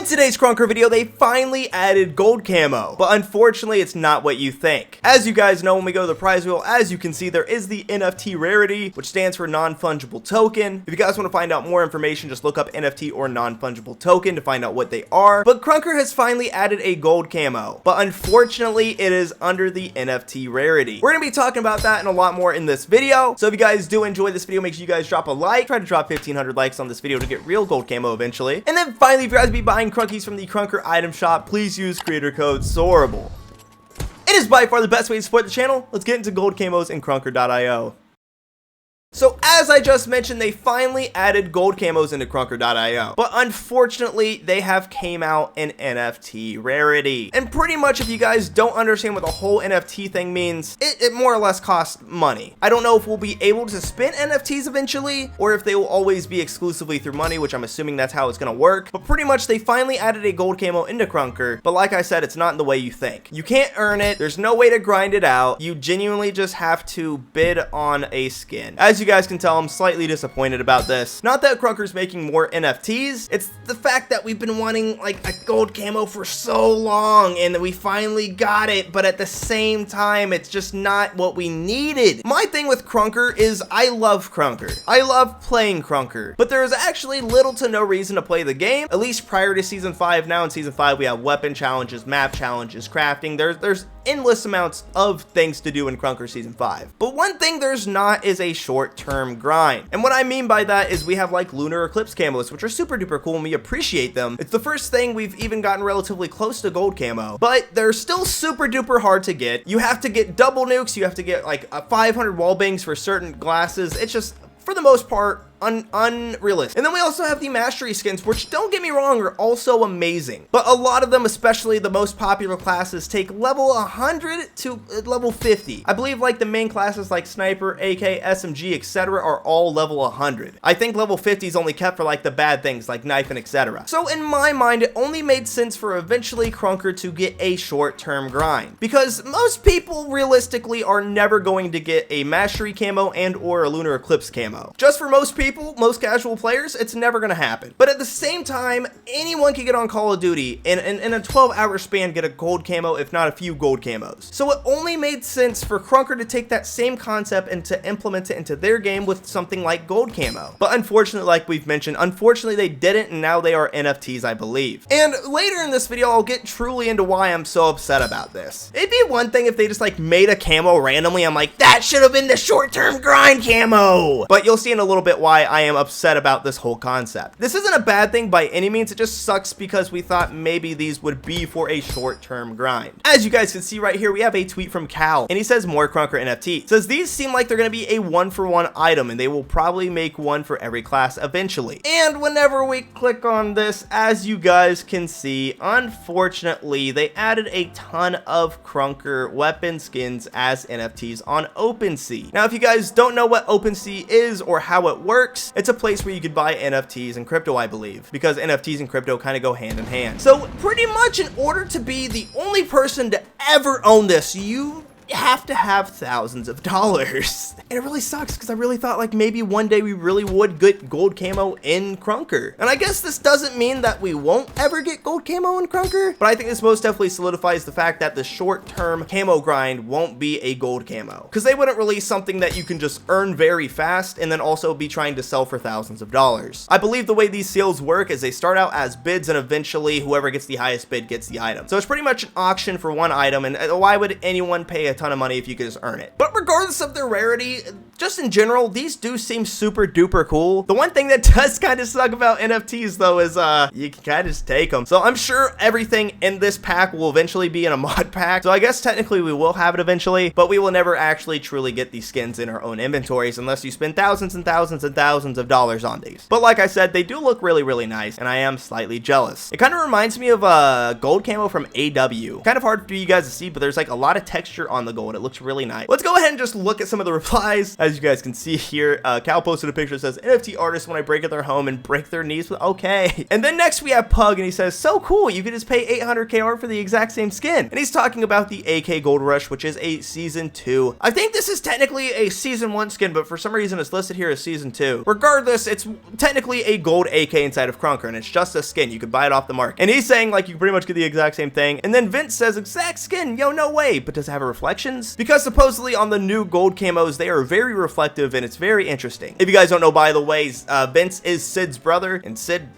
today's Krunker video, they finally added gold camo, but unfortunately it's not what you think. As you guys know, when we go to the prize wheel, as you can see, there is the NFT rarity, which stands for non-fungible token. If you guys want to find out more information, just look up NFT or non-fungible token to find out what they are. But Krunker has finally added a gold camo, but unfortunately it is under the NFT rarity. We're going to be talking about that and a lot more in this video. So if you guys do enjoy this video, make sure you guys drop a like. Try to drop 1,500 likes on this video to get real gold camo eventually. And then finally, if you guys be buying Krunkies from the Krunker item shop, please use creator code SORABLE. It is by far the best way to support the channel. Let's get into gold camos in Krunker.io. So as I just mentioned, they finally added gold camos into Krunker.io, but unfortunately they have came out in NFT rarity. And pretty much, if you guys don't understand what the whole NFT thing means, it more or less costs money. I don't know if we'll be able to spin NFTs eventually, or if they will always be exclusively through money, which I'm assuming that's how it's gonna work. But pretty much they finally added a gold camo into Krunker, but like I said, it's not in the way you think. You can't earn it, there's no way to grind it out, you genuinely just have to bid on a skin. As you guys can tell, I'm slightly disappointed about this. Not that Krunker's making more NFTs, it's the fact that we've been wanting like a gold camo for so long and we finally got it, but at the same time, it's just not what we needed. My thing with Krunker is I love Krunker. I love playing Krunker, but there is actually little to no reason to play the game, at least prior to Season 5. Now in Season 5, we have weapon challenges, map challenges, crafting. There's endless amounts of things to do in Krunker Season 5. But one thing there's not is a short-term grind. And what I mean by that is we have like Lunar Eclipse camos, which are super duper cool and we appreciate them. It's the first thing we've even gotten relatively close to gold camo, but they're still super duper hard to get. You have to get double nukes, you have to get like 500 wall bangs for certain glasses. It's just, for the most part, unrealistic. And then we also have the mastery skins, which, don't get me wrong, are also amazing, but a lot of them, especially the most popular classes, take level 100 to level 50. I believe like the main classes like sniper, AK, SMG, etc. are all level 100. I think level 50 is only kept for like the bad things like knife and etc. So in my mind, it only made sense for eventually Krunker to get a short-term grind, because most people realistically are never going to get a mastery camo and or a Lunar Eclipse camo. Just for most people, most casual players, it's never gonna happen. But at the same time, anyone can get on Call of Duty and in a 12-hour span get a gold camo, if not a few gold camos. So it only made sense for Krunker to take that same concept and to implement it into their game with something like gold camo. But unfortunately, like we've mentioned, unfortunately they didn't, and now they are NFTs, I believe. And later in this video, I'll get truly into why I'm so upset about this. It'd be one thing if they just like made a camo randomly. I'm like, that should have been the short-term grind camo. But you'll see in a little bit why I am upset about this whole concept. This isn't a bad thing by any means, it just sucks because we thought maybe these would be for a short-term grind. As you guys can see right here, we have a tweet from Cal, and he says more Krunker NFT. It says these seem like they're going to be a 1-for-1 item, and they will probably make one for every class eventually. And whenever we click on this, as you guys can see, unfortunately, they added a ton of Krunker weapon skins as NFTs on OpenSea. Now, if you guys don't know what OpenSea is or how it works, it's a place where you could buy NFTs and crypto, I believe, because NFTs and crypto kind of go hand in hand. So pretty much in order to be the only person to ever own this, you have to have thousands of dollars. And it really sucks because I really thought like maybe one day we really would get gold camo in Krunker. And I guess this doesn't mean that we won't ever get gold camo in Krunker, but I think this most definitely solidifies the fact that the short-term camo grind won't be a gold camo, because they wouldn't release something that you can just earn very fast and then also be trying to sell for thousands of dollars. I believe the way these sales work is they start out as bids and eventually whoever gets the highest bid gets the item. So it's pretty much an auction for one item, and why would anyone pay a ton of money if you could just earn it? But regardless of their rarity, just in general, these do seem super duper cool. The one thing that does kind of suck about NFTs though is you can kind of just take them. So I'm sure everything in this pack will eventually be in a mod pack. So I guess technically we will have it eventually, but we will never actually truly get these skins in our own inventories unless you spend thousands and thousands and thousands of dollars on these. But like I said, they do look really, really nice, and I am slightly jealous. It kind of reminds me of gold camo from AW. Kind of hard for you guys to see, but there's like a lot of texture on the gold. It looks really nice. Let's go ahead and just look at some of the replies. As you guys can see here, Cal posted a picture that says, NFT artists when I break at their home and break their knees with, okay. And then next we have Pug, and he says, so cool, you could just pay 800k art for the exact same skin. And he's talking about the AK Gold Rush, which is a Season 2. I think this is technically a Season 1 skin, but for some reason it's listed here as Season 2. Regardless, it's technically a gold AK inside of Krunker, and it's just a skin. You could buy it off the market. And he's saying, like, you can pretty much get the exact same thing. And then Vince says, exact skin, yo, no way. But does it have reflections? Because supposedly on the new gold camos, they are very reflective, and it's very interesting. If you guys don't know, by the way, Vince is Sid's brother, and Sid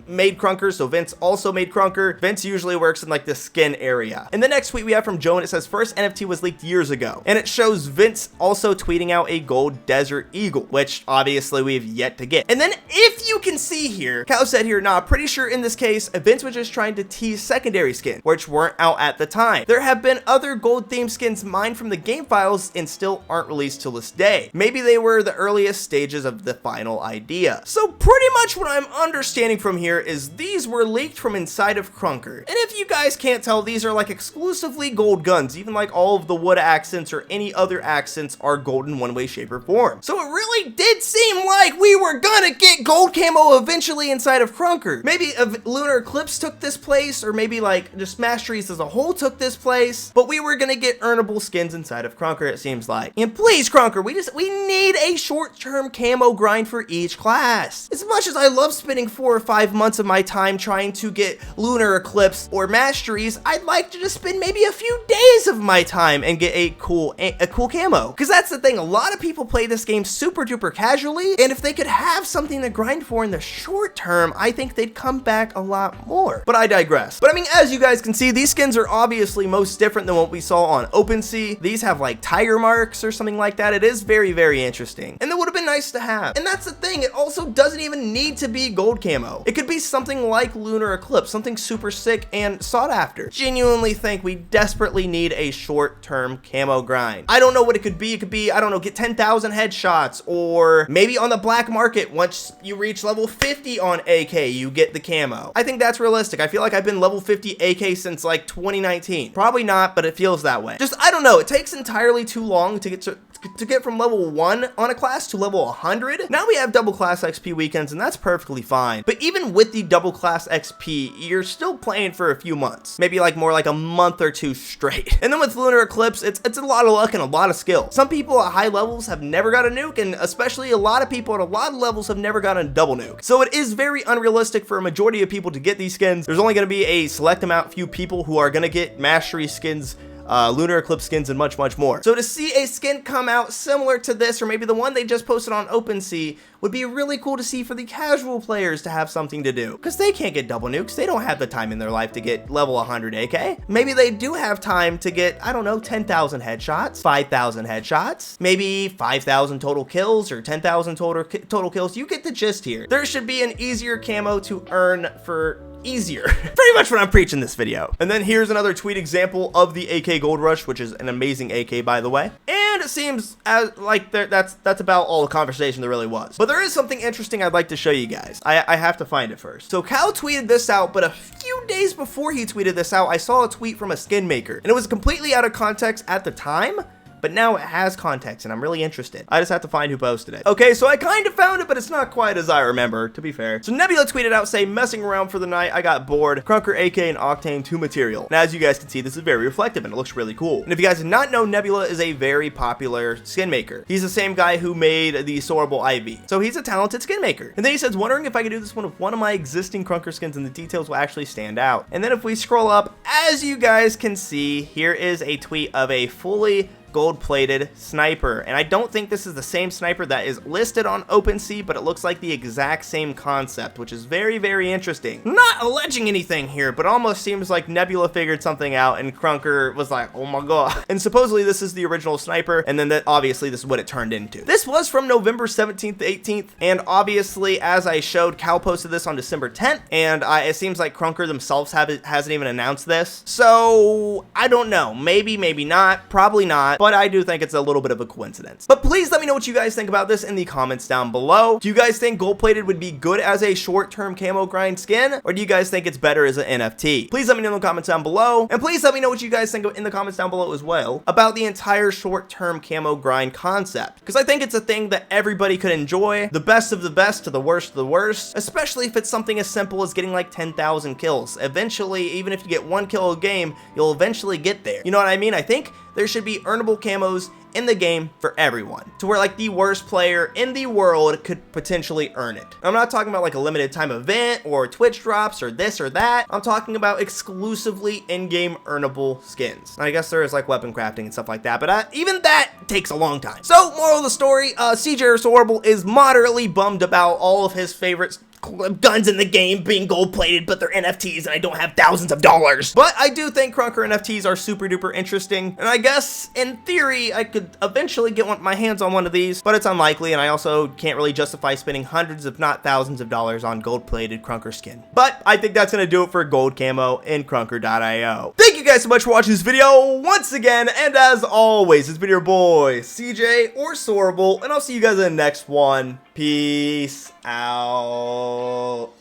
made Krunker, so Vince also made Krunker. Vince usually works in like the skin area. In the next tweet we have from Joe, and it says first NFT was leaked years ago, and it shows Vince also tweeting out a gold Desert Eagle, which obviously we've yet to get. And then if you can see here, Cal said here, nah, pretty sure in this case Vince was just trying to tease secondary skins, which weren't out at the time. There have been other gold themed skins mined from the game files and still aren't released till this day. Maybe they were the earliest stages of the final idea. So pretty much what I'm understanding from here is these were leaked from inside of Krunker. And if you guys can't tell, these are like exclusively gold guns, even like all of the wood accents or any other accents are gold in one way, shape, or form. So it really did seem like we were gonna get gold camo eventually inside of Krunker. Maybe Lunar Eclipse took this place, or maybe like just Masteries as a whole took this place, but we were gonna get earnable skins inside of Krunker, it seems like. And please, Krunker, we need a short-term camo grind for each class. As much as I love spending 4 or 5 months of my time trying to get Lunar Eclipse or Masteries, I'd like to just spend maybe a few days of my time and get a cool camo. Because that's the thing, a lot of people play this game super duper casually, and if they could have something to grind for in the short term, I think they'd come back a lot more. But I digress. But I mean, as you guys can see, these skins are obviously most different than what we saw on OpenSea. These have like tire marks or something like that. It is very, very interesting, and that would have been nice to have. And that's the thing, it also doesn't even need to be gold camo. It could be something like Lunar Eclipse, something super sick and sought after. Genuinely think we desperately need a short-term camo grind. I don't know what it could be. It could be, I don't know, get 10,000 headshots, or maybe on the black market, once you reach level 50 on AK, you get the camo. I think that's realistic. I feel like I've been level 50 AK since like 2019. Probably not, but it feels that way. Just, I don't know, it takes entirely too long to get from level 1 on a class to level 100. Now we have double class XP weekends, and that's perfectly fine. But even with the double class XP, you're still playing for a few months. Maybe like more like a month or two straight. And then with Lunar Eclipse, it's a lot of luck and a lot of skill. Some people at high levels have never got a nuke, and especially a lot of people at a lot of levels have never gotten a double nuke. So it is very unrealistic for a majority of people to get these skins. There's only going to be a select few people who are going to get Mastery skins, Lunar Eclipse skins, and much, much more. So to see a skin come out similar to this, or maybe the one they just posted on OpenSea, would be really cool to see for the casual players to have something to do, because they can't get double nukes. They don't have the time in their life to get level 100 AK. Maybe they do have time to get, I don't know, 10,000 headshots, 5,000 headshots, maybe 5,000 total kills, or 10,000 total kills. You get the gist here. There should be an easier camo to earn for easier. Pretty much what I'm preaching this video. And then here's another tweet example of the AK Gold Rush, which is an amazing AK, by the way. And it seems as like that's about all the conversation there really was. But there is something interesting I'd like to show you guys. I have to find it first. So Cal tweeted this out, but a few days before he tweeted this out, I saw a tweet from a skin maker, and it was completely out of context at the time, but now it has context, and I'm really interested. I just have to find who posted it. Okay, so I kind of found it, but it's not quite as I remember, to be fair. So Nebula tweeted out, saying, messing around for the night, I got bored. Krunker, AK, and Octane 2 material. And as you guys can see, this is very reflective, and it looks really cool. And if you guys did not know, Nebula is a very popular skin maker. He's the same guy who made the SorableYT. So he's a talented skin maker. And then he says, wondering if I could do this one with one of my existing Krunker skins and the details will actually stand out. And then if we scroll up, as you guys can see, here is a tweet of a fully gold-plated sniper, and I don't think this is the same sniper that is listed on OpenSea, but it looks like the exact same concept, which is very, very interesting. Not alleging anything here, but almost seems like Nebula figured something out and Krunker was like, oh my god. And supposedly this is the original sniper, and then obviously this is what it turned into. This was from November 17th to 18th, and obviously, as I showed, Cal posted this on December 10th, and it seems like Krunker themselves hasn't even announced this. So I don't know, maybe, maybe not, probably not. that, but I do think it's a little bit of a coincidence. But please let me know what you guys think about this in the comments down below. Do you guys think gold plated would be good as a short-term camo grind skin, or do you guys think it's better as an NFT? Please let me know in the comments down below, and please let me know what you guys think in the comments down below as well about the entire short-term camo grind concept, because I think it's a thing that everybody could enjoy, the best of the best to the worst of the worst, especially if it's something as simple as getting like 10,000 kills. Eventually, even if you get 1 kill a game, you'll eventually get there. You know what I mean? I think there should be earnable camos in the game for everyone, to where like the worst player in the world could potentially earn it. I'm not talking about like a limited time event or Twitch drops or this or that. I'm talking about exclusively in-game earnable skins. I guess there is like weapon crafting and stuff like that, but even that takes a long time. So moral of the story, CJ Or Sorable is moderately bummed about all of his favorites guns in the game being gold plated, but they're NFTs and I don't have thousands of dollars. But I do think Krunker NFTs are super duper interesting, and I guess in theory I could eventually get my hands on one of these, but it's unlikely, and I also can't really justify spending hundreds if not thousands of dollars on gold plated Krunker skin. But I think that's gonna do it for Gold Camo in Krunker.io. Thank you guys so much for watching this video once again, and as always, it's been your boy CJ Or Sorable, and I'll see you guys in the next one. Peace out.